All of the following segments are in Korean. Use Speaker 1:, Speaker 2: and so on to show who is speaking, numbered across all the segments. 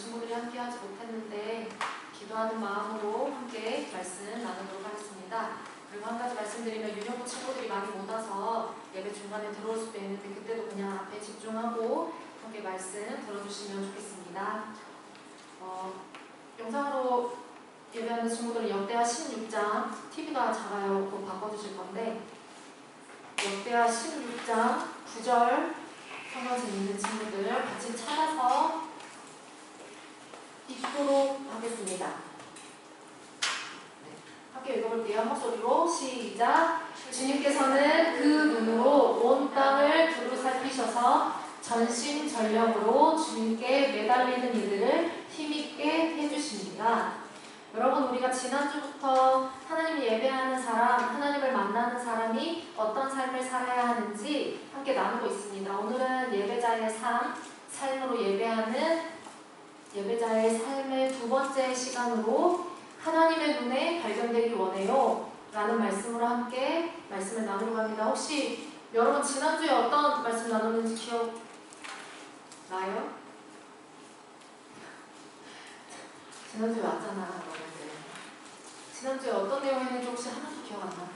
Speaker 1: 친구들이 함께 하지 못했는데 기도하는 마음으로 함께 말씀 나누도록 하겠습니다. 그리고 한 가지 말씀드리면 유년부 친구들이 많이 못 와서 예배 중간에 들어올 수도 있는데 그때도 그냥 앞에 집중하고 함께 말씀 들어주시면 좋겠습니다. 영상으로 예배하는 친구들은 역대하 16장, TV가 작아요. 그거 바꿔주실 건데 역대하 16장 9절 성경에 있는 친구들 같이 찾아서 읽도록 하겠습니다. 함께 읽어볼게요. 한 목소리로 시작. 주님께서는 그 눈으로 온 땅을 두루 살피셔서 전심전력으로 주님께 매달리는 이들을 힘있게 해주십니다. 여러분, 우리가 지난주부터 하나님을 예배하는 사람, 하나님을 만나는 사람이 어떤 삶을 살아야 하는지 함께 나누고 있습니다. 오늘은 예배자의 삶으로 예배하는 예배자의 삶의 두 번째 시간으로 하나님의 눈에 발견되기 원해요 라는 말씀으로 함께 말씀을 나누려고 합니다. 혹시 여러분 지난주에 어떤 말씀 나눴는지 기억나요? 지난주에 왔잖아 여러분들. 지난주에 어떤 내용이었는지 혹시 하나도 기억 안 나?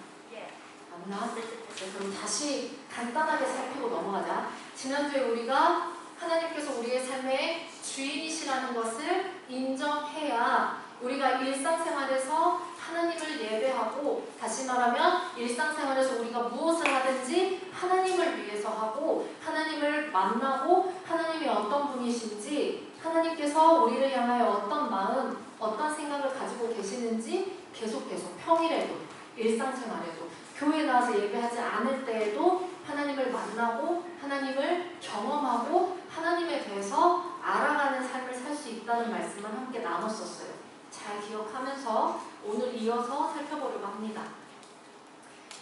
Speaker 1: 안 나? 네, 그럼 다시 간단하게 살피고 넘어가자. 지난주에 우리가 하나님께서 우리의 삶의 주인이시라는 것을 인정해야 우리가 일상생활에서 하나님을 예배하고, 다시 말하면 일상생활에서 우리가 무엇을 하든지 하나님을 위해서 하고 하나님을 만나고 하나님이 어떤 분이신지, 하나님께서 우리를 향하여 어떤 마음, 어떤 생각을 가지고 계시는지 계속 평일에도 일상생활에도 교회 나와서 예배하지 않을 때에도 하나님을 만나고 하나님을 경험하고 하나님에 대해서 알아가는 삶을 살 수 있다는 말씀을 함께 나눴었어요. 잘 기억하면서 오늘 이어서 살펴보려고 합니다.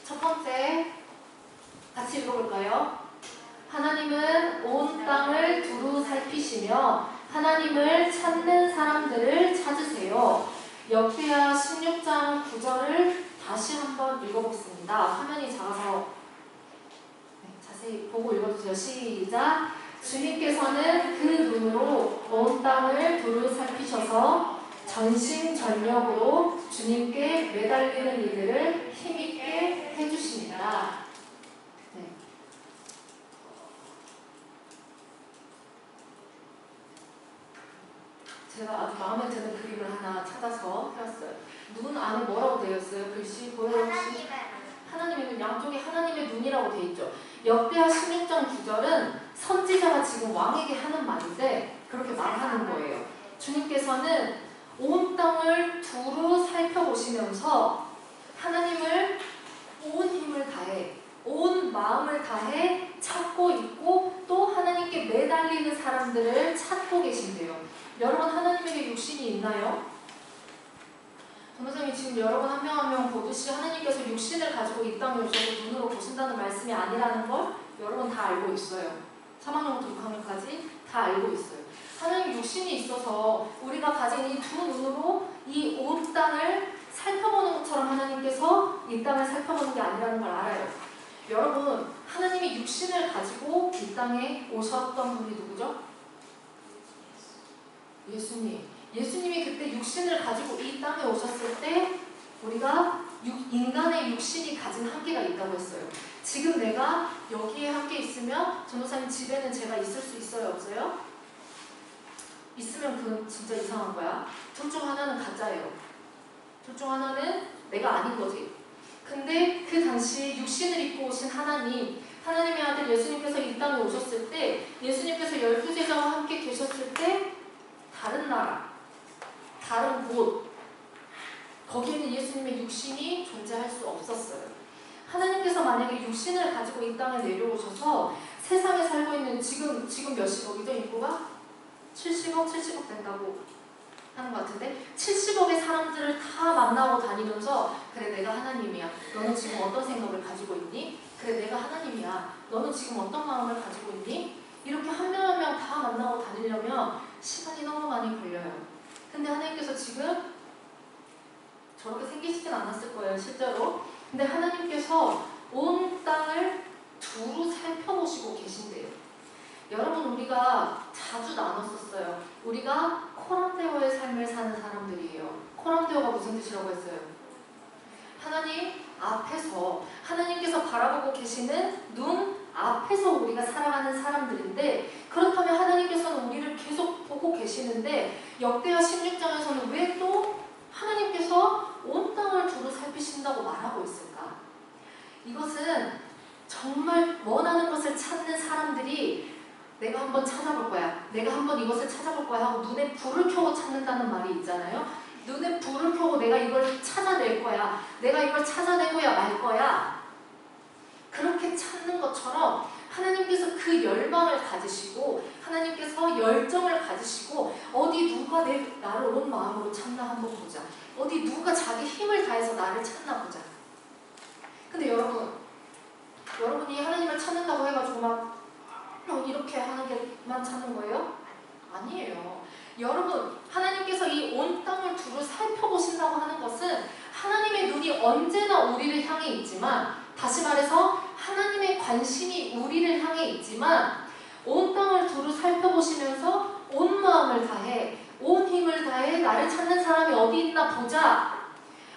Speaker 1: 첫 번째 같이 읽어볼까요? 하나님은 온 땅을 두루 살피시며 하나님을 찾는 사람들을 찾으세요. 역대하 16장 9절을 다시 한번 읽어보겠습니다. 화면이 작아서 자세히 보고 읽어주세요. 시작. 주님께서는 그 눈으로 온 땅을 두루 살피셔서 전심전력으로 주님께 매달리는 이들을 힘있게 해주십니다. 네. 제가 아주 마음에 드는 그림을 하나 찾아서 해왔어요. 눈 안에 뭐라고 되어 있어요? 글씨 보여요? 하나님의 눈, 양쪽에 하나님의 눈이라고 되어 있죠. 역대하 16장 9절은 선지자가 지금 왕에게 하는 말인데 그렇게 말하는 거예요. 주님께서는 온 땅을 두루 살펴보시면서 하나님을 온 힘을 다해, 온 마음을 다해 찾고 있고 또 하나님께 매달리는 사람들을 찾고 계신대요. 여러분, 하나님에게 육신이 있나요? 전도사님이 지금 여러분 한 명 한 명 보듯이 하나님께서 육신을 가지고 이 땅에 오셔서 눈으로 보신다는 말씀이 아니라는 걸 여러분 다 알고 있어요. 3학년부터 6학년까지 다 알고 있어요. 하나님 육신이 있어서 우리가 가진 이 두 눈으로 이 온 땅을 살펴보는 것처럼 하나님께서 이 땅을 살펴보는 게 아니라는 걸 알아요. 여러분, 하나님이 육신을 가지고 이 땅에 오셨던 분이 누구죠? 예수님. 예수님이 그때 육신을 가지고 이 땅에 오셨을 때 우리가 인간의 육신이 가진 한계가 있다고 했어요. 지금 내가 여기에 함께 있으면 전도사님 집에는 제가 있을 수 있어요? 없어요? 있으면 그건 진짜 이상한 거야. 둘 중 하나는 가짜예요. 둘 중 하나는 내가 아닌 거지. 근데 그 당시 육신을 입고 오신 하나님, 하나님의 아들 예수님께서 이 땅에 오셨을 때, 예수님께서 12제자와 함께 계셨을 때 다른 나라, 다른 곳, 거기에는 예수님의 육신이 존재할 수 없었어요. 하나님께서 만약에 육신을 가지고 이 땅에 내려오셔서 세상에 살고 있는 지금 몇십억이죠? 인구가? 70억 된다고 하는 것 같은데 70억의 사람들을 다 만나고 다니면서 그래 내가 하나님이야. 너는 지금 어떤 생각을 가지고 있니? 그래 내가 하나님이야. 너는 지금 어떤 마음을 가지고 있니? 이렇게 한 명 한 명 다 만나고 다니려면 시간이 너무 많이 걸려요. 근데 하나님께서 지금 저렇게 생기시진 않았을 거예요, 실제로. 근데 하나님께서 온 땅을 두루 살펴보시고 계신대요. 여러분, 우리가 자주 나눴었어요. 우리가 코람데오의 삶을 사는 사람들이에요. 코람데오가 무슨 뜻이라고 했어요? 하나님 앞에서, 하나님께서 바라보고 계시는 눈 앞에서 우리가 살아가는 사람들인데, 그렇다면 하나님께서는 우리를 계속 보고 계시는데 역대하 16장에서는 왜 또 하나님께서 온 땅을 두루 살피신다고 말하고 있을까? 이것은 정말 원하는 것을 찾는 사람들이 내가 한번 찾아볼 거야, 내가 한번 이것을 찾아볼 거야 하고 눈에 불을 켜고 찾는다는 말이 있잖아요. 눈에 불을 켜고 내가 이걸 찾아낼 거야, 내가 이걸 찾아내고야 말 거야, 그렇게 찾는 것처럼 하나님께서 그 열망을 가지시고 하나님께서 열정을 가지시고 어디 누가 나를 온 마음으로 찾나 한번 보자, 어디 누가 자기 힘을 다해서 나를 찾나 보자. 근데 여러분이 하나님을 찾는다고 해가지고 막 이렇게 하는 게만 찾는 거예요? 아니에요. 여러분, 하나님께서 이 온 땅을 두루 살펴보신다고 하는 것은 하나님의 눈이 언제나 우리를 향해 있지만, 다시 말해서 하나님의 관심이 우리를 향해 있지만, 온 땅을 두루 살펴보시면서 온 마음을 다해, 온 힘을 다해 나를 찾는 사람이 어디 있나 보자.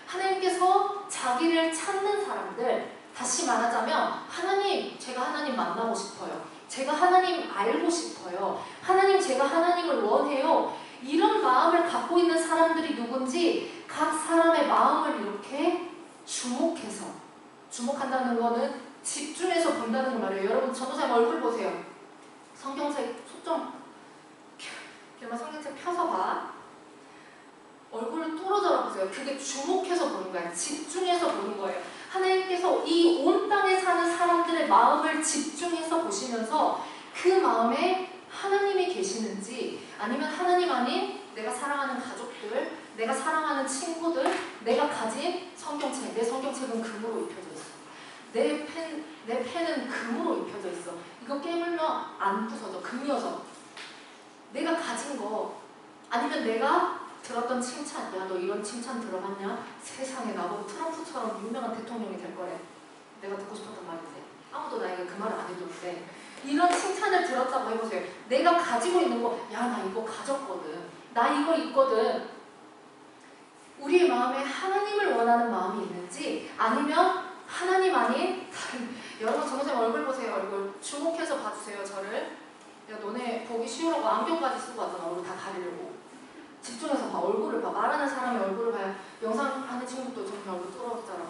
Speaker 1: 하나님께서 자기를 찾는 사람들, 다시 말하자면 하나님, 제가 하나님 만나고 싶어요, 제가 하나님 알고 싶어요, 하나님, 제가 하나님을 원해요, 이런 마음을 갖고 있는 사람들이 누군지 각 사람의 마음을 이렇게 주목한다는 거는 집중해서 본다는 말이에요. 여러분, 전도사님 얼굴 보세요. 성경책 속좀 성경책 펴서 봐. 얼굴을 뚫어져라 보세요. 그게 주목해서 보는 거예요. 집중해서 보는 거예요. 하나님께서 이 온 땅에 사는 사람들의 마음을 집중해서 보시면서 그 마음에 하나님이 계시는지, 아니면 하나님 아닌 내가 사랑하는 가족들, 내가 사랑하는 친구들, 내가 가진 성경책, 내 성경책은 금으로 입혀져 있어, 내 펜은 금으로 입혀져 있어, 이거 깨물면 안 부서져, 금이어서. 내가 가진 거, 아니면 내가 들었던 칭찬, 야 너 이런 칭찬 들어봤냐? 세상에 나보고 트럼프처럼 유명한 대통령이 될 거래. 내가 듣고 싶었던 말인데 아무도 나에게 그 말을 안 해줬대. 이런 칭찬을 들었다고 해보세요. 내가 가지고 있는 거, 야 나 이거 가졌거든, 나 이거 있거든. 우리의 마음에 하나님을 원하는 마음이 있는지, 아니면 하나님 아닌 다른, 여러분 전도사님 얼굴 보세요. 얼굴 주목해서 봐주세요. 저를. 야 너네 보기 쉬우라고 안경까지 쓰고 왔잖아, 얼굴 다 가리려고. 집중해서 봐, 얼굴을 봐. 말하는 사람의 얼굴을 봐야, 영상하는 친구도 정말 얼굴 뚫어졌잖아.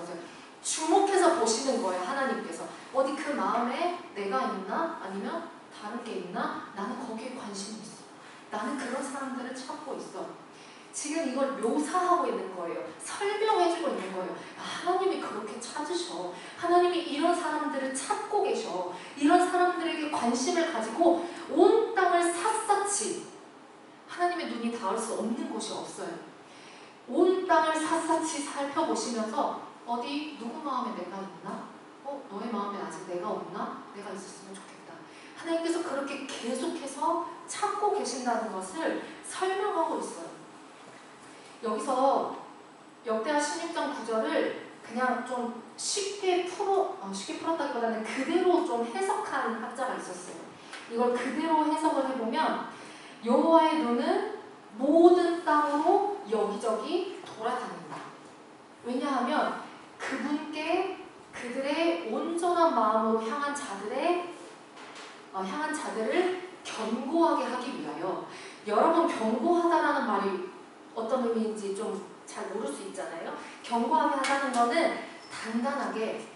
Speaker 1: 주목해서 보시는 거예요. 하나님께서 어디 그 마음에 내가 있나? 아니면 다른 게 있나? 나는 거기에 관심이 있어, 나는 그런 사람들을 찾고 있어. 지금 이걸 묘사하고 있는 거예요. 설명해주고 있는 거예요. 하나님이 그렇게 찾으셔, 하나님이 이런 사람들을 찾고 계셔, 이런 사람들에게 관심을 가지고 온 땅을 샅샅이, 하나님의 눈이 닿을 수 없는 곳이 없어요. 온 땅을 샅샅이 살펴보시면서 어디 누구 마음에 내가 있나? 너의 마음에 아직 내가 없나? 내가 있었으면 좋겠다. 하나님께서 그렇게 계속해서 찾고 계신다는 것을 설명하고 있어요. 여기서 역대하 16장 9절을 그냥 좀 쉽게 풀었다기보다는 그대로 좀 해석한 학자가 있었어요. 이걸 그대로 해석을 해보면, 여호와의 눈은 모든 땅으로 여기저기 돌아다닌다. 왜냐하면 그분께 그들의 온전한 마음으로 향한 자들을 견고하게 하기 위하여. 여러분, 견고하다라는 말이 어떤 의미인지 좀 잘 모를 수 있잖아요. 견고하게 하다는 거는 단단하게,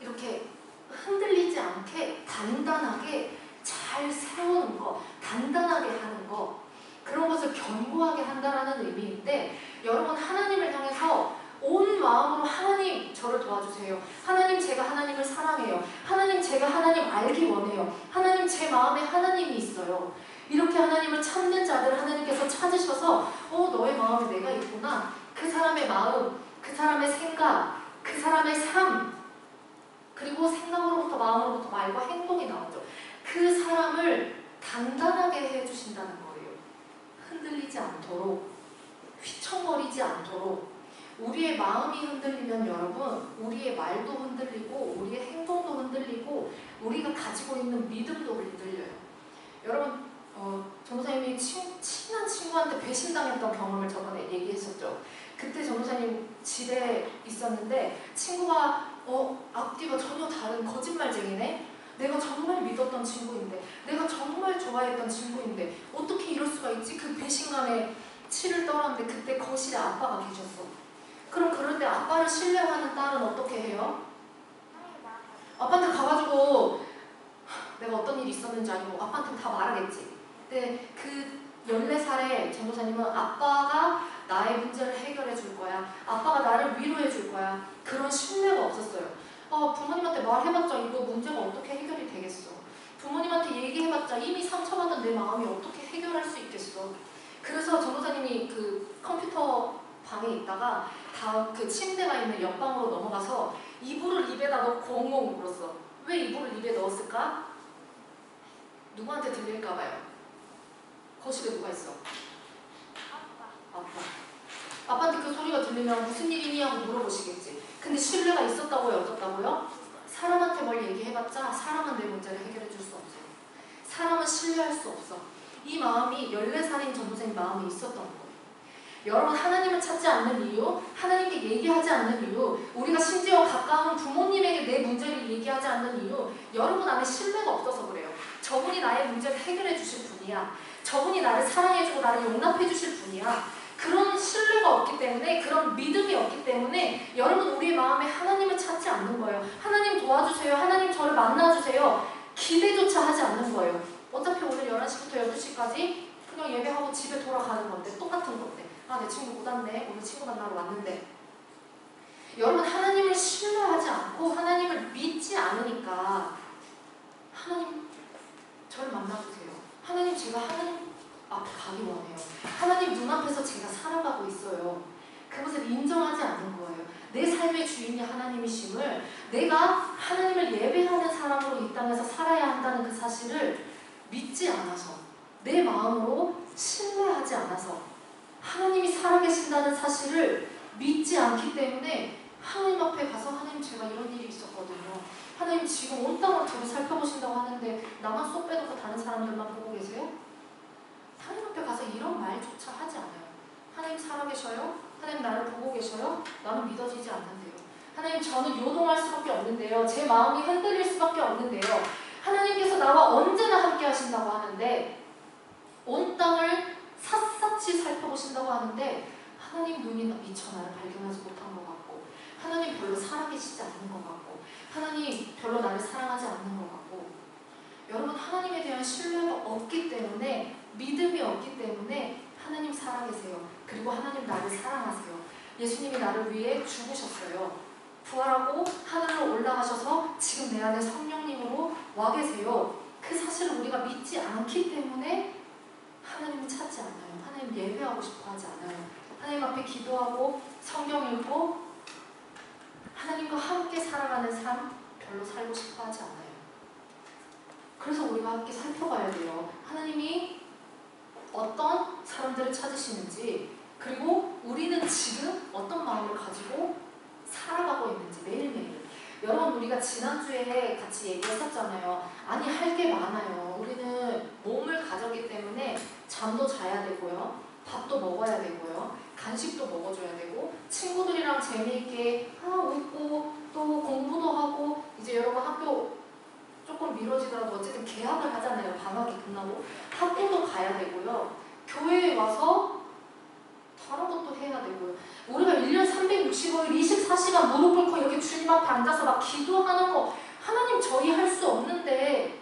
Speaker 1: 이렇게 흔들리지 않게 단단하게 잘 세우는 거, 단단하게 하는 거, 그런 것을 견고하게 한다라는 의미인데, 여러분 하나님을 향해서 온 마음으로 하나님 저를 도와주세요, 하나님 제가 하나님을 사랑해요, 하나님 제가 하나님 알기 원해요, 하나님 제 마음에 하나님이 있어요, 이렇게 하나님을 찾는 자들 하나님께서 찾으셔서 너의 마음에 내가 있구나. 그 사람의 마음, 그 사람의 생각, 그 사람의 삶, 그리고 생각으로부터 마음으로부터 말과 행동이 나오죠. 그 사람을 단단하게 해주신다는 거예요. 흔들리지 않도록, 휘청거리지 않도록. 우리의 마음이 흔들리면 여러분, 우리의 말도 흔들리고 우리의 행동도 흔들리고 우리가 가지고 있는 믿음도 흔들려요. 여러분, 전도사님이 친한 친구한테 배신당했던 경험을 저번에 얘기했었죠. 그때 전도사님 집에 있었는데 친구가 앞뒤가 전혀 다른 거짓말쟁이네? 내가 정말 믿었던 친구인데, 내가 정말 좋아했던 친구인데 어떻게 이럴 수가 있지? 그 배신감에 치를 떨었는데 그때 거실에 아빠가 계셨어. 그럼 그럴 때 아빠를 신뢰하는 딸은 어떻게 해요? 아빠한테 가가지고 내가 어떤 일이 있었는지 아니고 아빠한테 다 말하겠지. 근데 그 14살의 전도사님은 아빠가 나의 문제를 해결해 줄 거야. 아빠가 나를 위로해 줄 거야. 그런 신뢰가 없었어요. 부모님한테 말해봤자 이거 문제가 어떻게 해결이 되겠어. 부모님한테 얘기해봤자 이미 상처받은 내 마음이 어떻게 해결할 수 있겠어. 그래서 전도사님이 그 컴퓨터 방에 있다가 다음 그 침대가 있는 옆방으로 넘어가서 이불을 입에다 넣고 엉엉 울었어. 왜 이불을 입에 넣었을까? 누구한테 들릴까봐요. 거실에 누가 있어? 아빠. 아빠한테 그 소리가 들리면 무슨 일이니 하고 물어보시겠지. 근데 신뢰가 있었다고요? 없었다고요? 사람한테 뭘 얘기해봤자 사람은 내 문제를 해결해 줄 수 없어요. 사람은 신뢰할 수 없어. 이 마음이 14살인 전도사님 마음이 있었던 거예요. 여러분, 하나님을 찾지 않는 이유, 하나님께 얘기하지 않는 이유, 우리가 심지어 가까운 부모님에게 내 문제를 얘기하지 않는 이유, 여러분 안에 신뢰가 없어서 그래요. 저분이 나의 문제를 해결해 주실 분이야. 저분이 나를 사랑해주고 나를 용납해 주실 분이야. 그런 신뢰가 없기 때문에, 그런 믿음이 없기 때문에 여러분 우리의 마음에 하나님을 찾지 않는 거예요. 하나님 도와주세요. 하나님 저를 만나주세요. 기대조차 하지 않는 거예요. 어차피 오늘 11시부터 12시까지 그냥 예배하고 집에 돌아가는 건데, 똑같은 건데, 내 친구 못 왔네. 오늘 친구 만나러 왔는데. 여러분, 하나님을 신뢰하지 않고 하나님을 믿지 않으니까 하나님 저를 만나주세요. 하나님 제가 하나님 앞에 가기 원해요. 하나님 눈앞에서 제가 살아가고 있어요. 그것을 인정하지 않는 거예요. 내 삶의 주인이 하나님이심을, 내가 하나님을 예배하는 사람으로 이 땅에서 살아야 한다는 그 사실을 믿지 않아서, 내 마음으로 신뢰하지 않아서, 하나님이 살아계신다는 사실을 믿지 않기 때문에 하나님 앞에 가서 하나님 제가 이런 일이 있었거든요. 하나님 지금 온 땅을 두루 살펴보신다고 하는데 나만 쏙 빼놓고 다른 사람들만 보고 계세요? 하나님 앞에 가서 이런 말조차 하지 않아요. 하나님 살아계셔요? 하나님 나를 보고 계셔요? 나는 믿어지지 않는데요. 하나님 저는 요동할 수밖에 없는데요. 제 마음이 흔들릴 수밖에 없는데요. 하나님께서 나와 언제나 함께 하신다고 하는데, 온 땅을 샅샅이 살펴보신다고 하는데 하나님 눈이 미처 나를 발견하지 못한 것 같고, 하나님 별로 살아계시지 않는 것 같고, 하나님 별로 나를 사랑하지 않는 것 같고, 여러분 하나님에 대한 신뢰가 없기 때문에, 믿음이 없기 때문에 하나님 살아계세요. 그리고 하나님 나를 사랑하세요. 예수님이 나를 위해 죽으셨어요. 부활하고 하늘로 올라가셔서 지금 내 안에 성령님으로 와 계세요. 그 사실을 우리가 믿지 않기 때문에 하나님을 찾지 않아요. 하나님 예배하고 싶어 하지 않아요. 하나님 앞에 기도하고 성경 읽고 하나님과 함께 살아가는 삶 별로 살고 싶어 하지 않아요. 그래서 우리가 함께 살펴봐야 돼요. 하나님이 어떤 사람들을 찾으시는지, 그리고 우리는 지금 어떤 마음을 가지고 살아가고 있는지 매일매일. 여러분 우리가 지난주에 같이 얘기했었잖아요. 아니 할 게 많아요. 우리는 몸을 가졌기 때문에 잠도 자야 되고요. 밥도 먹어야 되고요. 간식도 먹어줘야 되고, 친구들이랑 재미있게 웃고 또 공부도 하고, 이제 여러분 학교 조금 미뤄지더라도 어쨌든 개학을 하잖아요. 방학이 끝나고 학교도 가야 되고요. 교회에 와서 다른 것도 해야 되고요. 우리가 1년 365일 24시간 무릎 꿇고 이렇게 주님 앞에 앉아서 막 기도하는 거, 하나님 저희 할 수 없는데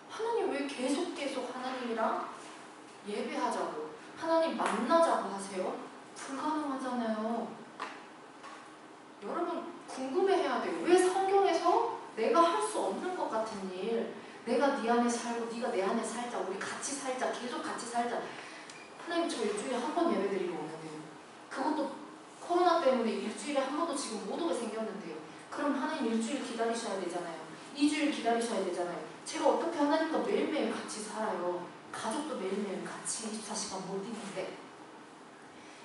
Speaker 1: 하나님 왜 계속 하나님이랑 예배하자고, 하나님 만나자고 하세요? 불가능하잖아요. 여러분 궁금해해야 돼요. 왜 성경에서 내가 할 수 없는 것 같은 일, 내가 네 안에 살고 네가 내 안에 살자, 우리 같이 살자, 계속 같이 살자. 하나님 저 일주일에 한 번 예배 드리러 오는데요. 그것도 코로나 때문에 일주일에 한 번도 지금 못 오게 생겼는데요. 그럼 하나님 일주일 기다리셔야 되잖아요. 2주일 기다리셔야 되잖아요. 제가 어떻게 하나님과 매일매일 같이 살아요. 가족도 매일매일 같이 24시간 못 있는데.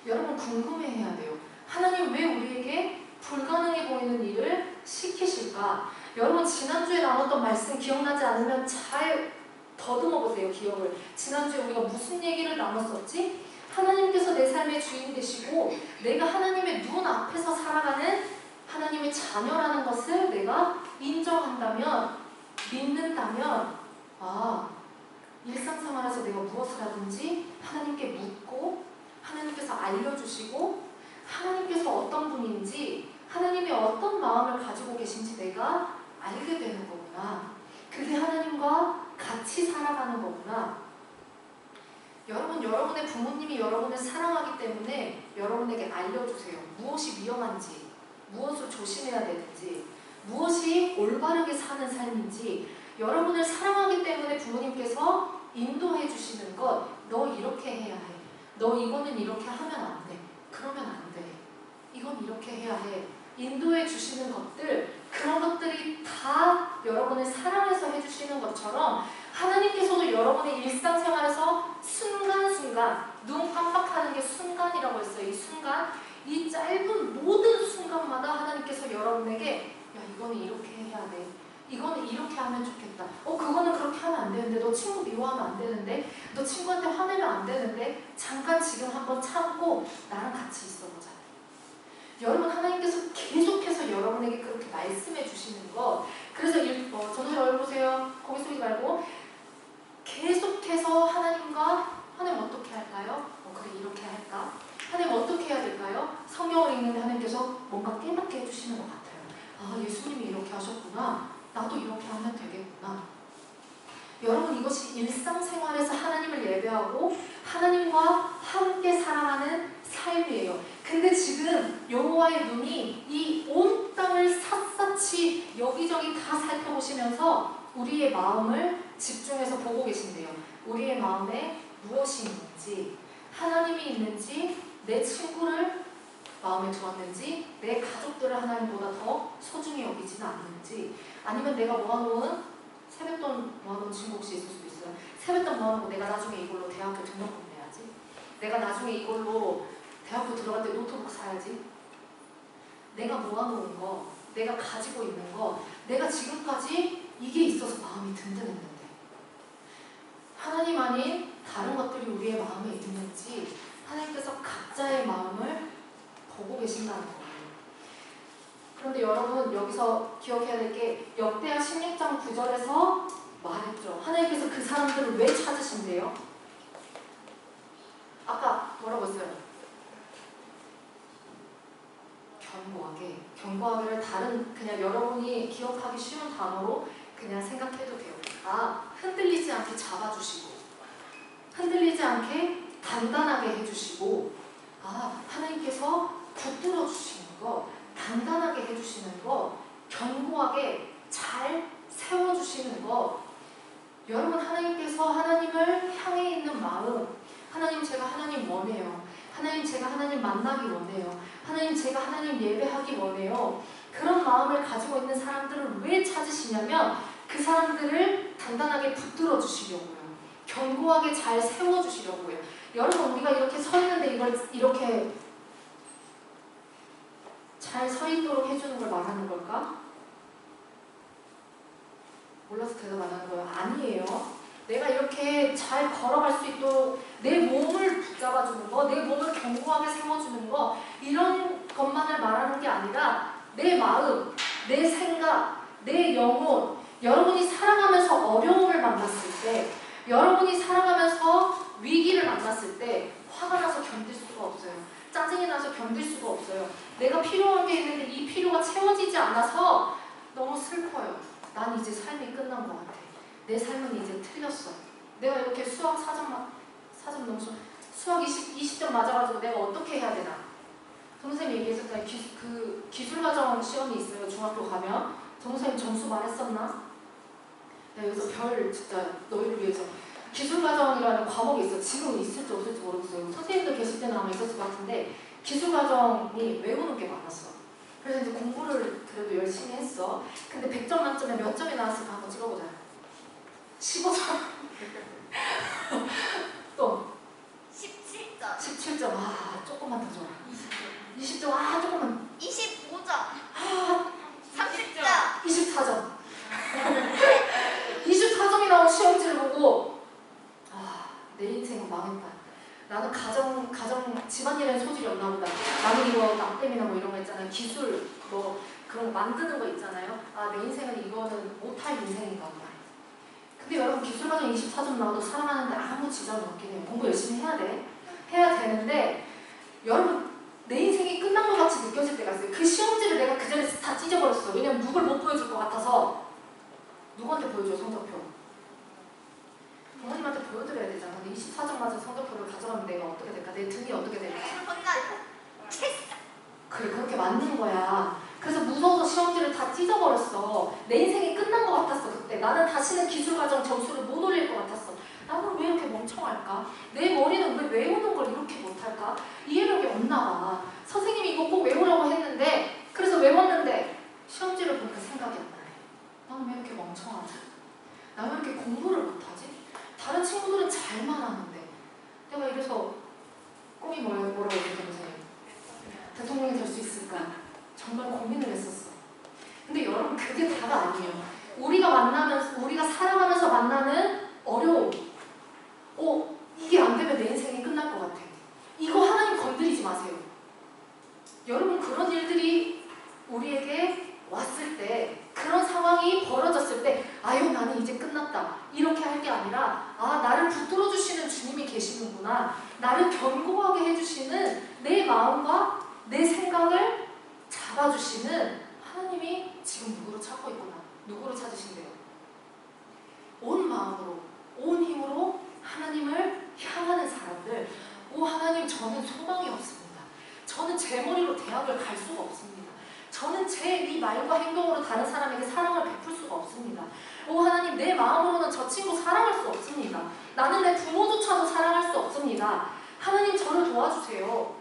Speaker 1: 여러분 궁금해해야 돼요. 하나님 왜 우리에게 불가능해 보이는 일을 시키실까? 여러분 지난주에 나눴던 말씀 기억나지 않으면 잘 더듬어 보세요. 기억을. 지난주에 우리가 무슨 얘기를 나눴었지? 하나님께서 내 삶의 주인 되시고 내가 하나님의 눈 앞에서 살아가는 하나님의 자녀라는 것을 내가 인정한다면, 믿는다면, 일상생활에서 내가 무엇을 하든지 하나님께 묻고 하나님께서 알려주시고 하나님께서 어떤 분인지 하나님의 어떤 마음을 가지고 계신지 내가 알게 되는 거구나. 그게 하나님과 같이 살아가는 거구나. 여러분, 여러분의 부모님이 여러분을 사랑하기 때문에 여러분에게 알려주세요. 무엇이 위험한지, 무엇을 조심해야 되는지, 무엇이 올바르게 사는 삶인지. 여러분을 사랑하기 때문에 부모님께서 인도해 주시는 것, 너 이렇게 해야 해. 너 이거는 이렇게 하면 안 돼. 그러면 안 돼. 이건 이렇게 해야 해. 인도해 주시는 것들, 그런 것들이 다 여러분을 사랑해서 해주시는 것처럼 하나님께서도 여러분의 일상생활에서 순간순간, 눈 깜빡하는 게 순간이라고 했어요. 이 순간, 이 짧은 모든 순간마다 하나님께서 여러분에게 야, 이거는 이렇게 해야 돼. 이거는 이렇게 하면 좋겠다. 그거는 그렇게 하면 안 되는데, 너 친구 미워하면 안 되는데, 너 친구한테 화내면 안 되는데, 잠깐 지금 한번 참고 나랑 같이 있어보자. 여러분, 하나님께서 계속해서 여러분에게 그렇게 말씀해 주시는 것. 그래서 전체 얼굴 보세요. 거기 쏘지 말고 계속해서 하나님과 하나님 어떻게 할까요? 그래, 이렇게 할까? 하나님 어떻게 해야 될까요? 성경을 읽는데 하나님께서 뭔가 깨닫게 해주시는 것 같아요. 예수님이 이렇게 하셨구나. 나도 이렇게 하면 되겠구나. 여러분, 이것이 일상생활에서 하나님을 예배하고 하나님과 함께 살아가는 삶이에요. 근데 지금 여호와의 눈이 이 온 땅을 샅샅이 여기저기 다 살펴보시면서 우리의 마음을 집중해서 보고 계신대요. 우리의 마음에 무엇이 있는지, 하나님이 있는지, 내 친구를 마음에 두었는지, 내 가족들을 하나님보다 더 소중히 여기지는 않는지, 아니면 내가 모아놓은 세뱃돈 모아놓은 친구 혹시 있을 수도 있어요. 세뱃돈 모아놓고 내가 나중에 이걸로 대학교 등록금 내야지. 내가 나중에 이걸로 대학교 들어갈 때 노트북 사야지. 내가 모아놓은 거, 내가 가지고 있는 거, 내가 지금까지 이게 있어서 마음이 든든했는데 하나님 아닌 다른 것들이 우리의 마음에 있는지 하나님께서 각자의 마음을 보고 계신다는 거예요. 그런데 여러분, 여기서 기억해야 될 게 역대하 16장 9절에서 말했죠. 하나님께서 그 사람들을 왜 찾으신대요? 아까 뭐라고 했어요? 견고하게를 다른 그냥 여러분이 기억하기 쉬운 단어로 그냥 생각해도 돼요. 흔들리지 않게 잡아주시고, 흔들리지 않게 단단하게 해주시고, 하나님께서 붙들어 주시는 거, 단단하게 해주시는 거, 견고하게 잘 세워주시는 거. 여러분, 하나님께서 하나님을 향해 있는 마음, 하나님, 제가 하나님 원해요. 하나님, 제가 하나님 만나기 원해요. 하나님, 제가 하나님 예배하기 원해요. 그런 마음을 가지고 있는 사람들을 왜 찾으시냐면 그 사람들을 단단하게 붙들어 주시려고요. 견고하게 잘 세워주시려고요. 여러분, 우리가 이렇게 서 있는데 이걸 이렇게 잘 서 있도록 해주는 걸 말하는 걸까? 몰라서 대답 안 하는 거예요. 아니에요. 내가 이렇게 잘 걸어갈 수 있도록 내 몸을 붙잡아주는 거, 내 몸을 견고하게 세워주는 거, 이런 것만을 말하는 게 아니라 내 마음, 내 생각, 내 영혼, 여러분이 살아가면서 어려움을 만났을 때, 여러분이 살아가면서 위기를 만났을 때 화가 나서 견딜 수가 없어요. 짜증이 나서 견딜 수가 없어요. 내가 필요한 게 있는데 이 필요가 채워지지 않아서 너무 슬퍼요. 난 이제 삶이 끝난 것 같아. 내 삶은 이제 틀렸어. 내가 이렇게 수학 4점 넘어서 수학 20점 맞아가지고 내가 어떻게 해야 되나? 선생님이 얘기했었잖아요. 기술과정 시험이 있어요. 중학교 가면. 선생님 점수 말했었나? 내가 여기서 별 진짜 너희를 위해서 기술과정이라는 과목이 있어. 지금 있을지 없을지 모르겠어요. 선생님들 계실 때는 아마 있었을 것 같은데 기술과정이 외우는 게 많았어. 그래서 이제 공부를 그래도 열심히 했어. 근데 100점 만점에 몇 점이 나왔을까 한번 찍어보자. 15점. 또
Speaker 2: 17점.
Speaker 1: 17점. 조금만 더 줘. 20점. 조금만.
Speaker 2: 25점.
Speaker 1: 30점.
Speaker 2: 30점.
Speaker 1: 24점. 24점이 나온 시험지를 보고 그냥 집안일에 소질이 없나 보다. 나는 이거 낙댐이나 뭐 이런 거 있잖아요. 기술 뭐 그런 거 만드는 거 있잖아요. 아, 내 인생은 이거는 못할 인생인가 보다. 근데 여러분 기술과정 24점 나와도 살아가는데 아무 지장이 없긴 해요. 공부 열심히 해야 돼. 해야 되는데 여러분 내 인생이 끝난 것 같이 느껴질 때가 있어요. 그 시험지를 내가 그 전에 다 찢어버렸어. 왜냐면 누굴 못 보여줄 것 같아서. 누구한테 보여줘 성적표? 부모님한테 보여드려야 되잖아. 근데 24점 맞은 성적표를 가져가면 내가 어떻게 될까? 내 등이 어떻게 될까? 그래, 그렇게 맞는 거야. 그래서 무서워서 시험지를 다 찢어버렸어. 내 인생이 끝난 것 같았어 그때. 나는 다시는 기술과정 점수를 못 올릴 것 같았어. 나는 왜 이렇게 멍청할까? 내 머리는 왜 외우는 걸 이렇게 못할까? 이해력이 없나 봐. 선생님이 이거 꼭 외우라고 했는데 그래서 외웠는데 시험지를 보니까 생각이 안 나네. 나는 왜 이렇게 멍청하지? 나는 왜 이렇게 공부를 못하지? 다른 친구들은 잘만 하는데 내가 이래서 꿈이 뭐라고 얘기해보세요? 대통령이 될 수 있을까? 정말 고민을 했었어. 근데 여러분 그게 다가 아니에요. 우리가 만나면서 우리가 살아가면서 만나는 어려움. 이게 안 되면 내 인생이 끝날 것 같아. 이거 하나님 건드리지 마세요. 여러분 그런 일들이 우리에게 왔을 때 그런 상황이 벌어졌을 때 아유 나는 이제 끝났다 이렇게 할 게 아니라 아 나를 붙들어 주시는 주님이 계시는구나. 나를 견고하게 해주시는 내 마음과 내 생각을 잡아주시는 하나님이 지금 누구로 찾고 있구나. 누구로 찾으신대요? 온 마음으로 온 힘으로 하나님을 향하는 사람들. 오 하나님 저는 소망이 없습니다. 저는 제 머리로 대학을 갈 수가 없습니다. 저는 제 이 말과 행동으로 다른 사람에게 사랑을 베풀 수가 없습니다. 오 하나님 내 마음으로는 저 친구 사랑할 수 없습니다. 나는 내 부모조차도 사랑할 수 없습니다. 하나님 저를 도와주세요.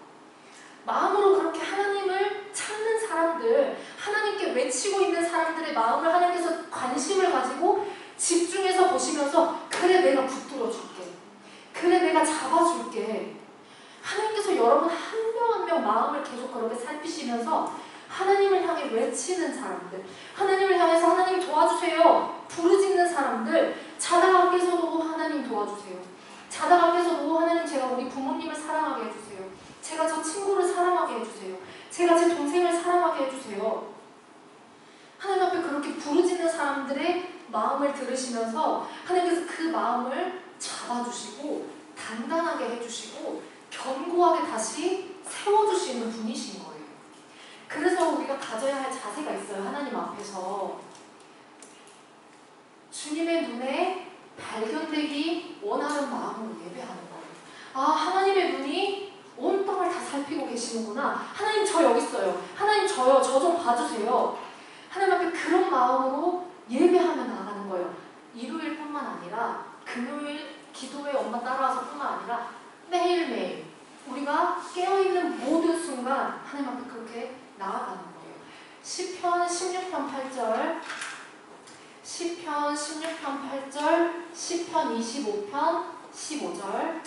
Speaker 1: 마음으로 그렇게 하나님을 찾는 사람들, 하나님께 외치고 있는 사람들의 마음을 하나님께서 관심을 가지고 집중해서 보시면서 그래 내가 붙들어 줄게. 그래 내가 잡아줄게. 하나님께서 여러분 한 명 한 명 마음을 계속 그렇게 살피시면서 하나님을 향해 외치는 사람들, 하나님을 향해서 하나님 도와주세요 부르짖는 사람들, 자다가 깨서도 하나님 도와주세요. 자다가 깨서도 하나님 제가 우리 부모님을 사랑하게 해주세요. 제가 저 친구를 사랑하게 해주세요. 제가 제 동생을 사랑하게 해주세요. 하나님 앞에 그렇게 부르짖는 사람들의 마음을 들으시면서 하나님께서 그 마음을 잡아주시고 단단하게 해주시고 견고하게 다시 세워주시는 분이신 거예요. 그래서 우리가 가져야 할 자세가 있어요. 하나님 앞에서 주님의 눈에 발견되기 원하는 마음으로 예배하는 거예요. 아 하나님의 눈이 온 땅을 다 살피고 계시는구나. 하나님 저 여기 있어요. 하나님 저요. 저 좀 봐주세요. 하나님 앞에 그런 마음으로 예배하며 나아가는 거예요. 일요일뿐만 아니라 금요일 기도회 엄마 따라와서 뿐만 아니라 매일매일 우리가 깨어있는 모든 순간 하나님 앞에 그렇게 나아가는 거예요. 시편 16편 8절, 시편 16편 8절, 시편 25편 15절,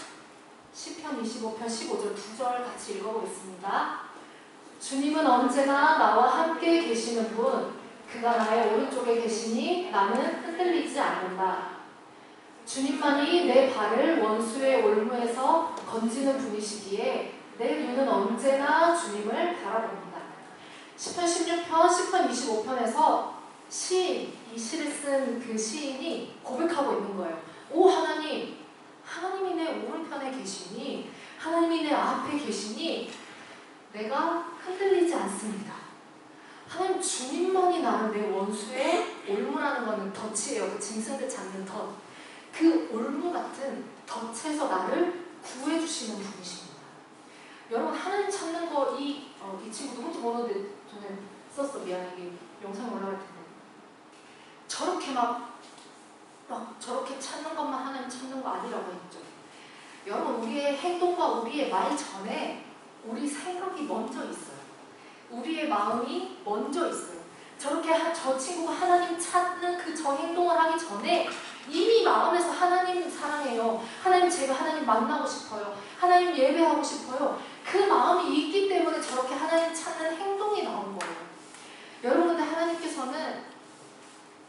Speaker 1: 시편 25편 15절 두 절 같이 읽어보겠습니다. 주님은 언제나 나와 함께 계시는 분, 그가 나의 오른쪽에 계시니 나는 흔들리지 않는다. 주님만이 내 발을 원수의 올무에서 건지는 분이시기에 내 눈은 언제나 주님을 바라봅니다. 시편 16편, 시편 25편에서 시인, 이 시를 쓴 그 시인이 고백하고 있는 거예요. 오 하나님, 하나님이 내 오른편에 계시니, 하나님이 내 앞에 계시니 내가 흔들리지 않습니다. 하나님 주님만이 나를 내 원수의 올무라는 거는 덫이에요. 그 짐승들 잡는 덫. 그 올무 같은 덫에서 나를 구해주시는 분이십니다. 여러분 하나님 찾는 거 이 친구 누군지 모르는데 전에 썼어. 미안해. 이게 영상 올라갈 텐데. 저렇게 막 저렇게 찾는 것만 하나님 찾는 거 아니라고 했죠. 여러분 우리의 행동과 우리의 말 전에 우리 생각이 먼저 있어요. 우리의 마음이 먼저 있어요. 저렇게 저 친구가 하나님 찾는 그 저 행동을 하기 전에 이미 마음에서 하나님 사랑해요. 하나님 제가 하나님 만나고 싶어요. 하나님 예배하고 싶어요. 그 마음이 있기 때문에 저렇게 하나님 찾는 행동이 나온 거예요. 여러분 근데 하나님께서는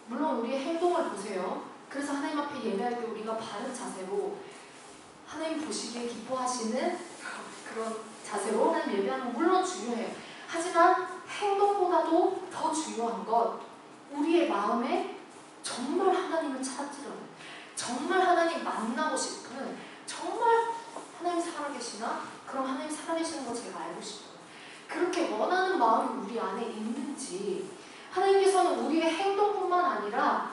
Speaker 1: 물론 우리의 행동을 보세요. 그래서 하나님 앞에 예배할 때 우리가 바른 자세로 하나님 보시기에 기뻐하시는 그런 중요한 것, 우리의 마음에 정말 하나님을 찾으려는, 정말 하나님 만나고 싶은, 정말 하나님 살아계시나? 그럼 하나님 살아계시는 거 제가 알고 싶어요. 그렇게 원하는 마음이 우리 안에 있는지, 하나님께서는 우리의 행동뿐만 아니라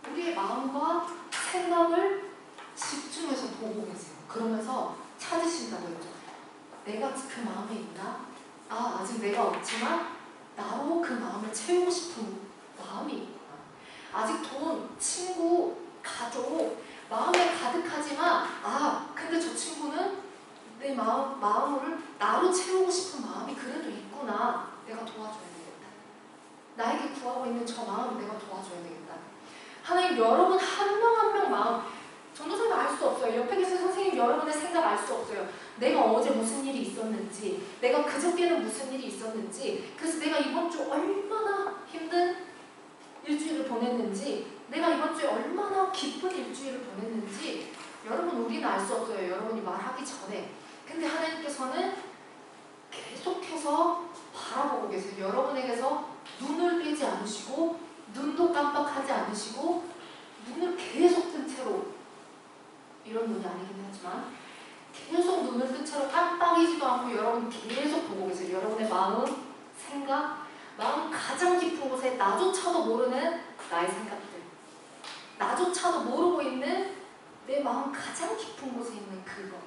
Speaker 1: 우리의 마음과 생각을 집중해서 보고 계세요. 그러면서 찾으신다고 했죠. 내가 그 마음에 있나? 아직 내가 없지만 나로 그 마음을 채우고 싶은 마음이 있구나. 아직 돈, 친구, 가족, 마음에 가득하지만 근데 저 친구는 내 마음을 나로 채우고 싶은 마음이 그래도 있구나. 내가 도와줘야 되겠다. 나에게 구하고 있는 저 마음을 내가 도와줘야 되겠다. 하나님, 여러분 한 명 한 명 마음, 전도사님 알 수 없어요. 옆에 계신 선생님 여러분의 생각 알 수 없어요. 내가 어제 무슨 일이 있었는지, 내가 그저께는 무슨 일이 있었는지, 그래서 내가 이번 주 얼마나 힘든 일주일을 보냈는지, 내가 이번 주에 얼마나 기쁜 일주일을 보냈는지 여러분 우리는 알 수 없어요. 여러분이 말하기 전에. 근데 하나님께서는 계속해서 바라보고 계세요. 여러분에게서 눈을 떼지 않으시고 눈도 깜빡하지 않으시고 눈을 계속 뜬 채로, 이런 눈이 아니긴 하지만 계속 눈을 뜬 채로 깜빡이지도 않고 여러분 계속 보고 계세요. 여러분의 마음, 생각, 마음 가장 깊은 곳에 나조차도 모르는 나의 생각들, 나조차도 모르고 있는 내 마음 가장 깊은 곳에 있는 그거,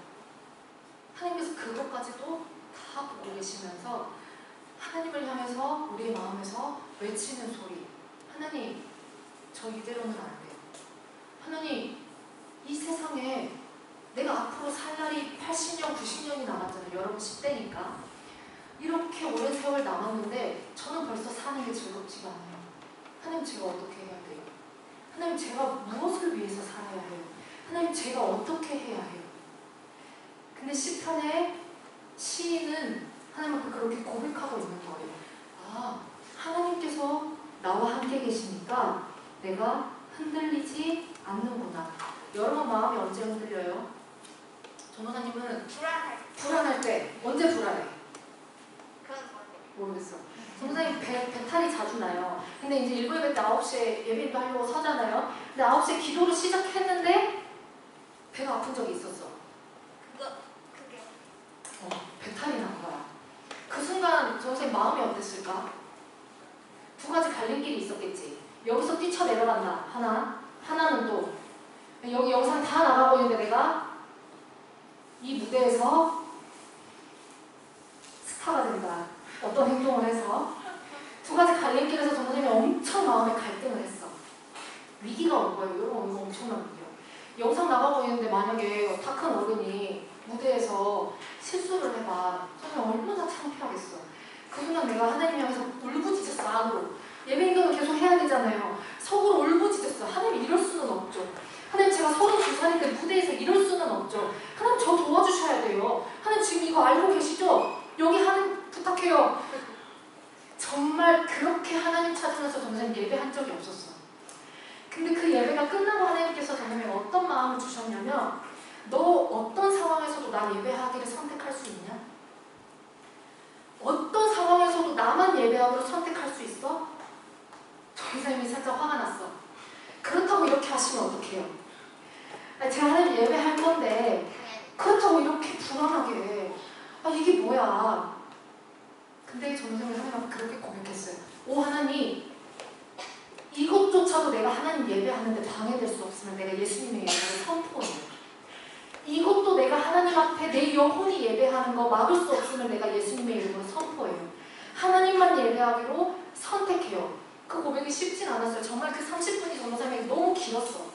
Speaker 1: 하나님께서 그것까지도 다 보고 계시면서 하나님을 향해서 우리의 마음에서 외치는 소리, 하나님, 저 이대로는 안 돼요. 하나님, 이 세상에 내가 앞으로 살 날이 80년, 90년이 남았잖아요. 여러분 10대니까. 이렇게 오랜 세월 남았는데 저는 벌써 사는 게 즐겁지가 않아요. 하나님, 제가 어떻게 해야 돼요? 하나님, 제가 무엇을 위해서 살아야 해요? 하나님, 제가 어떻게 해야 해요? 근데 시편의 시인은 하나님 앞에 그렇게 고백하고 있는 거예요. 하나님께서 나와 함께 계시니까 내가 흔들리지 않는구나. 여러분 마음이 언제 흔들려요? 전도사님은 불안할 때. 언제 불안해?
Speaker 2: 그건 뭐예요?
Speaker 1: 모르겠어. 전도사님 배탈이 자주 나요. 근데 이제 일부 예배 때 9시에 예배도 하려고 서잖아요. 근데 9시에 기도를 시작했는데 배가 아픈 적이 있었어.
Speaker 2: 그게
Speaker 1: 배탈이 난 거야. 그 순간 전도사님 마음이 어땠을까? 두 가지 갈림길이 있었겠지. 여기서 뛰쳐내려간다. 하나는 또 여기 영상 다 나가고 있는데 내가 이 무대에서 스타가 된다. 어떤 행동을 해서. 두 가지 갈림길에서 전도사님이 엄청 마음에 갈등을 했어. 위기가 온 거예요. 이런 엄청난 위기요. 영상 나가고 있는데 만약에 다 큰 어른이 무대에서 실수를 해봐. 선생님 얼마나 창피하겠어. 그 순간 내가 하나님 향해서 울부짖었어. 안으로. 예배 인도는 계속 해야 되잖아요. 속으로 울부짖었어. 하나님, 이럴 수는 없죠. 하나님, 제가 32살인데 무대에서 이럴 수는 없죠. 하나님, 저 도와주셔야 돼요. 하나님, 지금 이거 알고 계시죠? 여기 하나님 부탁해요. 정말 그렇게 하나님 찾으면서 전도사님 예배한 적이 없었어. 근데 그 예배가 끝나고 하나님께서 전도사님에 어떤 마음을 주셨냐면, 너 어떤 상황에서도 나 예배하기를 선택할 수 있냐? 어떤 상황에서도 나만 예배하기로 선택할 수 있어? 전도사님이 살짝 화가 났어. 그렇다고 이렇게 하시면 어떡해요? 제가 하나님 예배할 건데 그렇다고 이렇게 불안하게 이게 뭐야? 근데 전도사님이 하나님 앞에 그렇게 고백했어요. 오 하나님, 이것조차도 내가 하나님 예배하는데 방해될 수 없으면 내가 예수님의 예배를 선포해요. 이것도 내가 하나님 앞에 내 영혼이 예배하는 거 막을 수 없으면 내가 예수님의 이름으로 선포해요. 하나님만 예배하기로 선택해요. 그 고백이 쉽진 않았어요. 정말 그 30분이 전도사님에게 너무 길었어.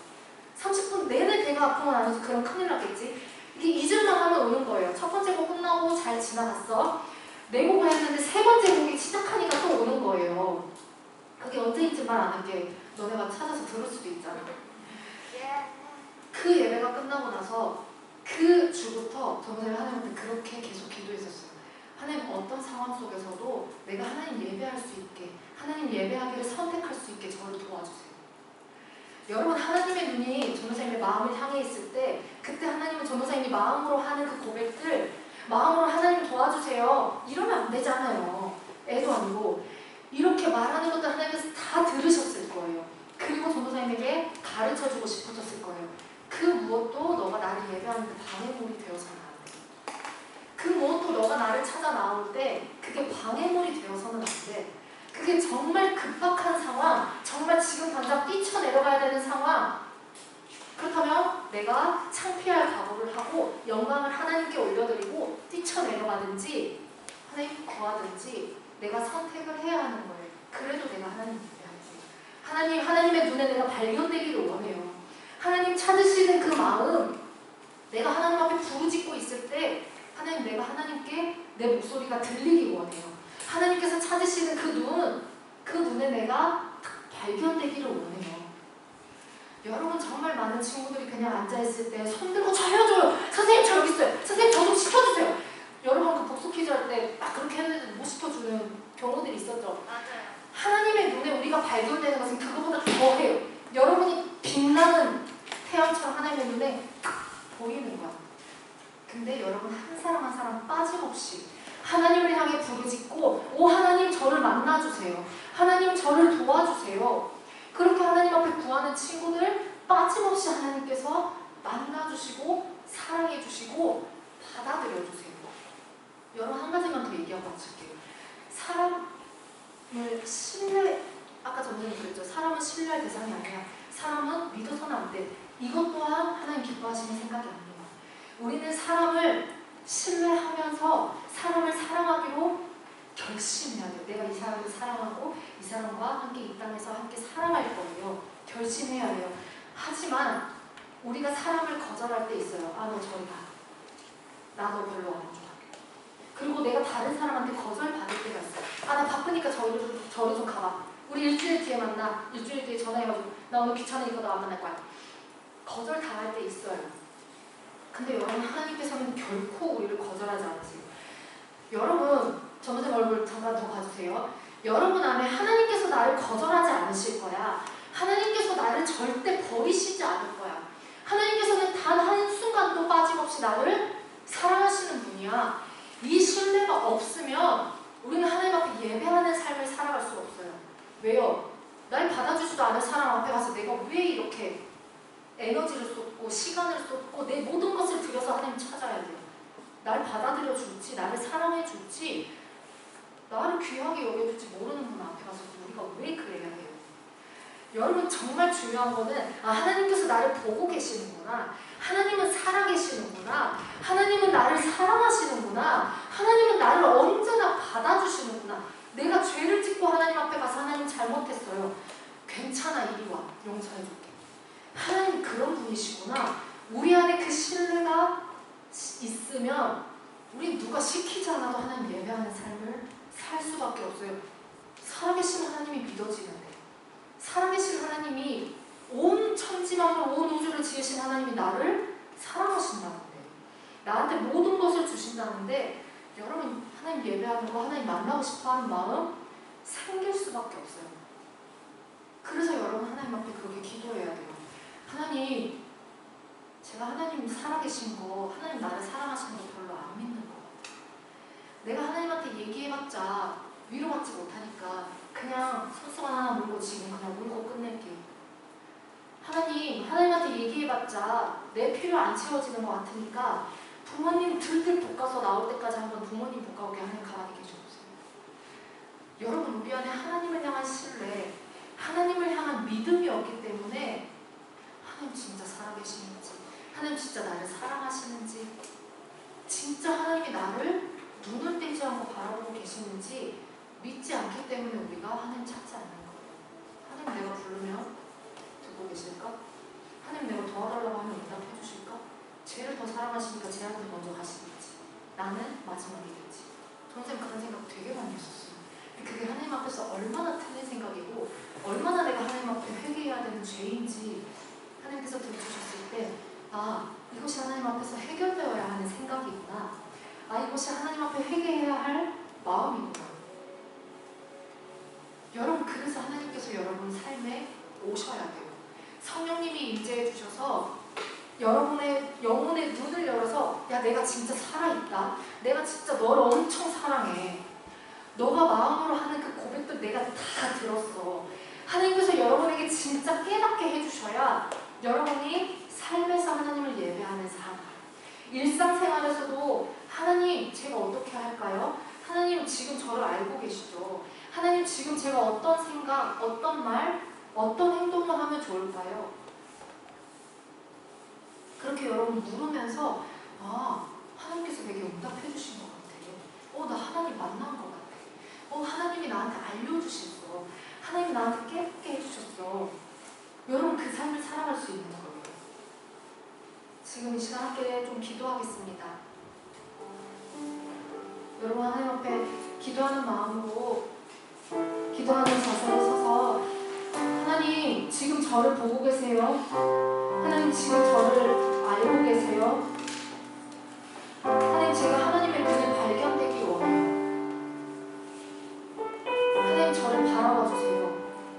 Speaker 1: 30분 내내 배가 아프면 아니지 그럼 큰일 났겠지. 이게 잊을만 하면 오는 거예요. 첫 번째 곡 끝나고 잘 지나갔어. 네 곡을 했는데 세 번째 곡이 시작하니까 또 오는 거예요. 그게 언제인지 말 안 할게. 너네가 찾아서 들을 수도 있잖아. 그 예배가 끝나고 나서 그 주부터 전도사님이 하나님한테 그렇게 계속 기도했었어요. 하나님, 어떤 상황 속에서도 내가 하나님 예배할 수 있게, 하나님 예배하기를 선택할 수 있게 저를 도와주세요. 여러분, 하나님의 눈이 전도사님의 마음을 향해 있을 때 그때 하나님은 전도사님이 마음으로 하는 그 고백들, 마음으로 하나님 도와주세요 이러면 안 되잖아요. 애도 아니고. 이렇게 말하는 것도 하나님께서 다 들으셨을 거예요. 그리고 전도사님에게 가르쳐주고 싶어졌을 거예요. 그 무엇도 너가 나를 예배하는 데 방해물이 되어서는 안 돼. 그 무엇도 너가 나를 찾아 나올 때 그게 방해물이 되어서는 안 돼. 그게 정말 급박한 상황, 정말 지금 당장 뛰쳐내려가야 되는 상황, 그렇다면 내가 창피할 각오를 하고 영광을 하나님께 올려드리고 뛰쳐내려가든지 하나님 구하든지 내가 선택을 해야 하는 거예요. 그래도 내가 하나님 예배하지. 하나님의 눈에 내가 발견되기를 원해요. 하나님 찾으시는 그 마음, 내가 하나님 앞에 부르짖고 있을 때 하나님, 내가 하나님께 내 목소리가 들리기 원해요. 하나님께서 찾으시는 그 눈에 내가 발견되기를 원해요. 여러분, 정말 많은 친구들이 그냥 앉아있을 때 손 들고 저요 선생님 저 여기 있어요, 선생님 저 좀 시켜주세요. 여러분 그 복수 퀴즈 할 때 막 그렇게 했는데 못 시켜주는 경우들이 있었죠.
Speaker 2: 맞아요.
Speaker 1: 하나님의 눈에 우리가 발견되는 것은 그거보다 더해요. 여러분이 빛나는 태양처럼 하나님의 눈에 딱 보이는 거야. 근데 여러분 한 사람 한 사람 빠짐없이 하나님을 향해 부르짖고, 오 하나님 저를 만나주세요, 하나님 저를 도와주세요, 그렇게 하나님 앞에 구하는 친구들 빠짐없이 하나님께서 만나주시고 사랑해주시고 받아들여주세요. 여러분 한 가지만 더 얘기하고 마칠게요. 사람을 신뢰, 아까 전에 그랬죠. 사람은 신뢰할 대상이 아니야. 사람은 믿어서는 안 돼. 이것 또한 하나님 기뻐하시는 생각이 아니에요. 우리는 사람을 신뢰하면서 사람을 사랑하기로 결심해야 돼요. 내가 이 사람을 사랑하고 이 사람과 함께 이 땅에서 함께 살아갈 거예요. 결심해야 돼요. 하지만 우리가 사람을 거절할 때 있어요. 아, 너 저리 가. 나 너 별로 안 좋아. 그리고 내가 다른 사람한테 거절받을 때가 있어요. 아, 나 바쁘니까 저리 좀 가봐. 우리 일주일 뒤에 만나. 일주일 뒤에 전화해가지고 나 오늘 귀찮으니까 너 안 만날 거야. 거절 당할 때 있어요. 근데 여러분, 하나님께서는 결코 우리를 거절하지 않으세요. 여러분, 전도사 얼굴 잠깐 더 봐주세요. 여러분 안에 하나님께서 나를 거절하지 않으실 거야. 하나님께서 나를 절대 버리시지 않을 거야. 하나님께서는 단 한순간도 빠짐없이 나를 사랑하시는 분이야. 이 신뢰가 없으면 우리는 하나님 앞에 예배하는 삶을 살아갈 수가 없어요. 왜요? 날 받아주지도 않은 사람 앞에 가서 내가 왜 이렇게 에너지를 쏟고 시간을 쏟고 내 모든 것을 들여서 하나님 찾아야 돼요. 나를 받아들여 줄지, 나를 사랑해 줄지, 나를 귀하게 여겨줄지 모르는 분 앞에 가서 우리가 왜 그래야 해요? 여러분, 정말 중요한 거는 하나님께서 나를 보고 계시는구나, 하나님은 살아계시는구나, 하나님은 나를 사랑하시는구나, 하나님은 나를 언제나 받아주시는구나. 내가 죄를 짓고 하나님 앞에 가서 하나님 잘못했어요, 괜찮아, 이리 와, 용서해줄게. 하나님 그런 분이시구나. 우리 안에 그 신뢰가 있으면 우리 누가 시키지 않아도 하나님 예배하는 삶을 살 수밖에 없어요. 살아계신 하나님이 믿어지는데, 살아계신 하나님이 온 천지만물 온 우주를 지으신 하나님이 나를 사랑하신다는데, 나한테 모든 것을 주신다는데, 여러분 하나님 예배하는 거, 하나님 만나고 싶어하는 마음 생길 수밖에 없어요. 그래서 여러분 하나님 앞에 그렇게 기도해야 돼요. 하나님, 제가 하나님 살아계신 거, 하나님 나를 사랑하시는 거 별로 안 믿는 거 같아요. 내가 하나님한테 얘기해봤자 위로받지 못하니까 그냥 손수건 하나 물고 지금 그냥 울고 끝낼게요. 하나님한테 얘기해봤자 내 필요 안 채워지는 것 같으니까 부모님 들들 볶아서 나올 때까지 한번 부모님 볶아오게 하나님 가만히 계셔보세요. 여러분, 우리 안에 하나님을 향한 신뢰, 하나님을 향한 믿음이 없기 때문에 하나님 진짜 살아계시는지, 하나님 진짜 나를 사랑하시는지, 진짜 하나님이 나를 눈을 떼지 않고 바라보고 계시는지 믿지 않기 때문에 우리가 하나님 찾지 않는 거예요. 하나님 내가 부르면 듣고 계실까? 하나님 내가 도와달라고 하면 응답해 주실까? 쟤를 더 사랑하시니까 쟤한테 먼저 가시겠지. 나는 마지막이겠지. 저는 그런 생각 되게 많이 했었어요. 그게 하나님 앞에서 얼마나 틀린 생각이고 얼마나 내가 하나님 앞에 회개해야 되는 죄인지 하나님께서 들어주셨을 때, 이것이 하나님 앞에서 해결되어야 하는 생각이구나. 이것이 하나님 앞에 회개해야 할 마음이구나. 여러분, 그래서 하나님께서 여러분 삶에 오셔야 돼요. 성령님이 임재해 주셔서 여러분의 영혼의 눈을 열어서, 야, 내가 진짜 살아있다, 내가 진짜 너를 엄청 사랑해, 너가 마음으로 하는 그 고백도 내가 다 들었어. 하나님께서 여러분에게 진짜 깨닫게 해주셔야 여러분이 삶에서 하나님을 예배하는 삶, 일상생활에서도 하나님 제가 어떻게 할까요? 하나님 지금 저를 알고 계시죠? 하나님 지금 제가 어떤 생각, 어떤 말, 어떤 행동을 하면 좋을까요? 그렇게 여러분 물으면서 하나님께서 내게 응답해 주신 것 같아. 나 하나님 만난 것 같아. 하나님이 나한테 알려주셨어. 하나님이 나한테 깨닫게 해주셨어. 여러분 그 삶을 살아갈 수 있는 거예요. 지금 이 시간 함께 좀 기도하겠습니다. 여러분 하나님 앞에 기도하는 마음으로 기도하는 자세로 서서 하나님 지금 저를 보고 계세요. 하나님 지금 저를 알고 계세요. 하나님 제가 하나님의 눈에 발견되기 원해요. 하나님 저를 바라봐 주세요.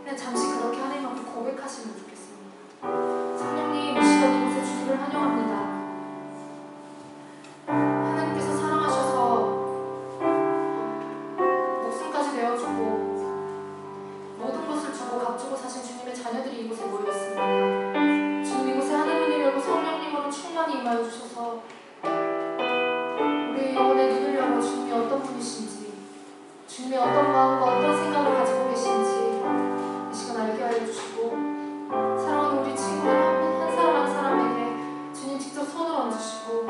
Speaker 1: 그냥 잠시 그렇게 하나님 앞에 고백하시면 좋겠습니다. 성령님 이 시간 이곳에 주님을 환영합니다. 하나님께서 사랑하셔서 목숨까지 내어주고 모든 것을 주고 값주고 사신 주님의 자녀들이 이곳에 모여있습니다. 주님 이곳에 하나님을 열고 성령님으로 충만히 임하여 주셔서 우리의 영혼의 눈을 열어 주님이 어떤 분이신지, 주님이 어떤 마음과 어떤 생각을 가지고 계신지 이 시간 알게 하여 주시고, 사랑하는 우리 친구들 한 사람 한 사람에게 주님 직접 손을 얹으시고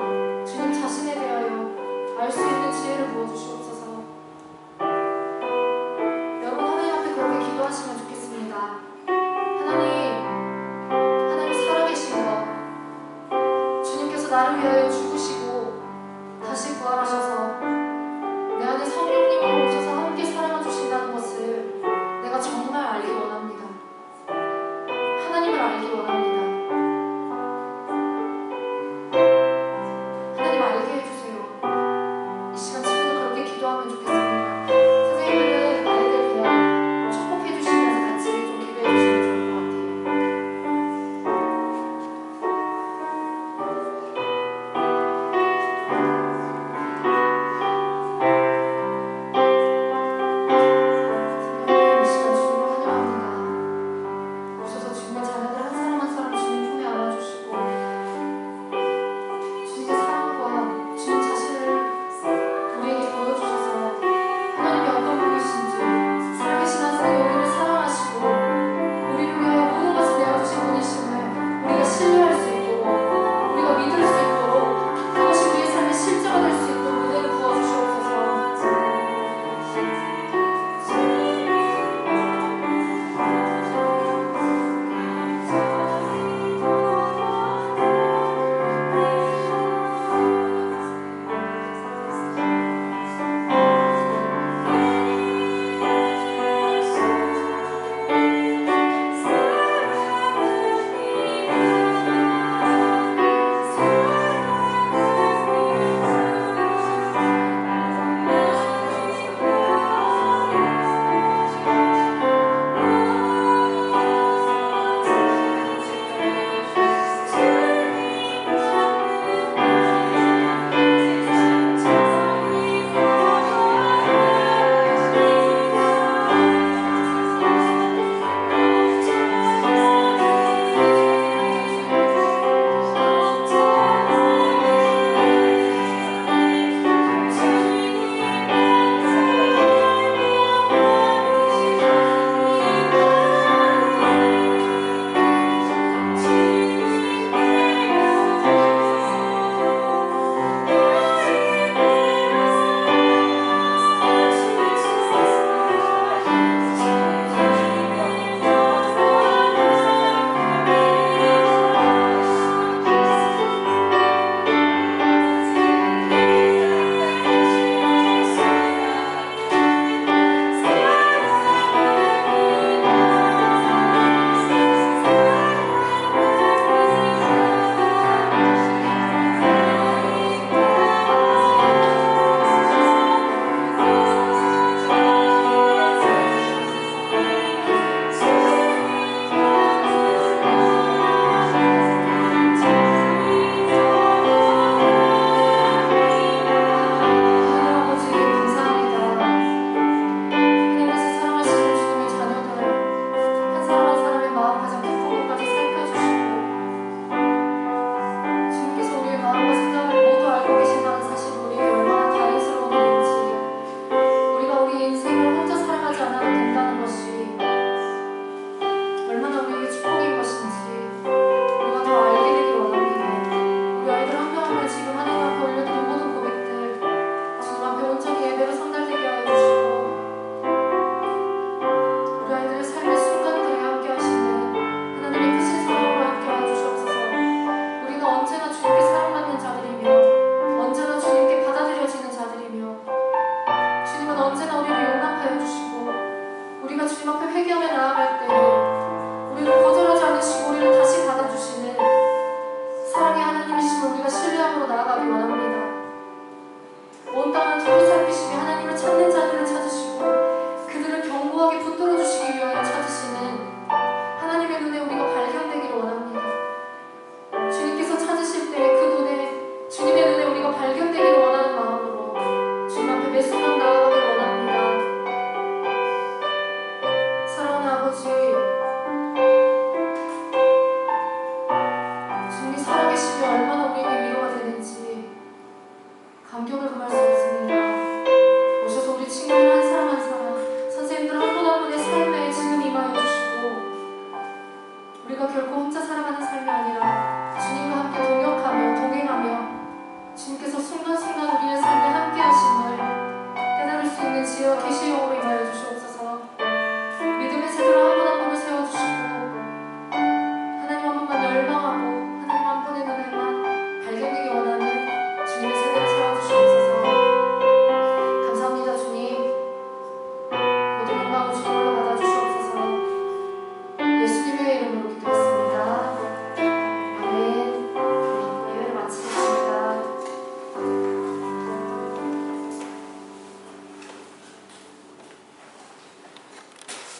Speaker 1: 주님 자신에 대하여 알 수 있는 지혜를 부어주시옵소서. 여러분 하나님 앞에 그렇게 기도하시면 좋겠습니다. 하나님 살아계신 것, 주님께서 나를 위하여 죽으시고 다시 부활하셔서 내 안에 성령님으로 오셔서 함께 살아가 주신다는 것을 내가 정말 알기 원합니다. 하나님을 알기 원합니다. 하나님 알게 해주세요. 이 시간 친구들 그렇게 기도하고 주님 앞에 회개하며 나아갈 때 우리를 거절하지 않으시고 우리를 다시 받아주시는 사랑의 하나님이심을 우리가 신뢰함으로 나아가기 원합니다. 온 땅을 두루 살피시며 하나님을 찾는 자들을 찾으시고 그들을 견고하게 붙들어 주시기 위하여 찾으시는 하나님의 눈에 우리가 발견되기를 원합니다. 주님께서 찾으실 때 그 눈에, 주님의 눈에 우리가 발견되기를 원하는 마음으로 주님 앞에 매 순간 나아가